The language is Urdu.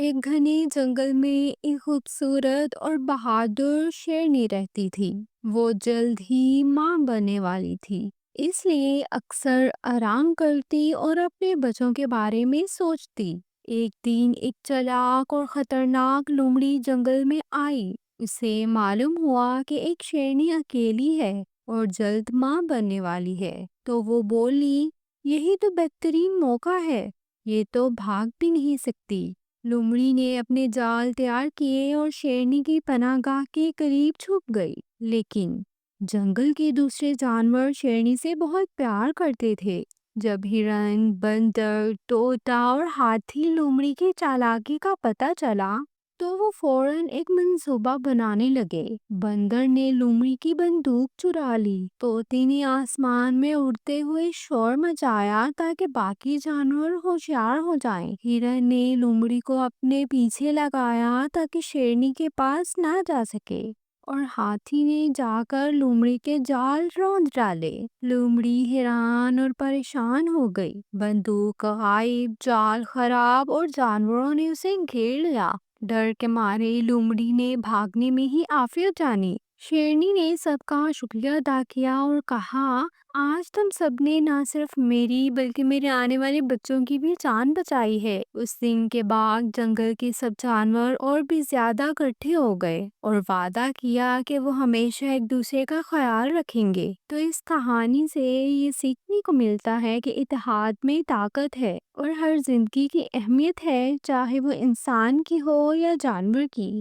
ایک گھنے جنگل میں ایک خوبصورت اور بہادر شیرنی رہتی تھی۔ وہ جلد ہی ماں بننے والی تھی، اس لیے اکثر آرام کرتی اور اپنے بچوں کے بارے میں سوچتی۔ ایک دن ایک چالاک اور خطرناک لومڑی جنگل میں آئی۔ اسے معلوم ہوا کہ ایک شیرنی اکیلی ہے اور جلد ماں بننے والی ہے، تو وہ بولی، یہی تو بہترین موقع ہے، یہ تو بھاگ بھی نہیں سکتی۔ لومڑی نے اپنے جال تیار کیے اور شیرنی کی پناہ گاہ کے قریب چھپ گئی۔ لیکن جنگل کے دوسرے جانور شیرنی سے بہت پیار کرتے تھے۔ جب ہرن، بندر، طوطا اور ہاتھی لومڑی کی چالاکی کا پتہ چلا تو وہ فوراً ایک منصوبہ بنانے لگے۔ بندر نے لومڑی کی بندوق چرا لی، طوطے نے آسمان میں اڑتے ہوئے شور مچایا تاکہ باقی جانور ہوشیار ہو جائیں۔ ہرن نے لومڑی کو اپنے پیچھے لگایا تاکہ شیرنی کے پاس نہ جا سکے، اور ہاتھی نے جا کر لومڑی کے جال روند ڈالے۔ لومڑی حیران اور پریشان ہو گئی، بندوق غائب، جال خراب اور جانوروں نے اسے گھیر لیا۔ ڈر کے مارے لومڑی نے بھاگنے میں ہی عافیت جانی۔ شیرنی نے سب کا شکریہ ادا کیا اور کہا، آج تم سب نے نہ صرف میری بلکہ میرے آنے والے بچوں کی بھی جان بچائی ہے۔ اس دن کے بعد جنگل کے سب جانور اور بھی زیادہ اکٹھے ہو گئے اور وعدہ کیا کہ وہ ہمیشہ ایک دوسرے کا خیال رکھیں گے۔ تو اس کہانی سے یہ سیکھنے کو ملتا ہے کہ اتحاد میں طاقت ہے اور ہر زندگی کی اہمیت ہے، چاہے وہ انسان کی ہو یا جانور کی۔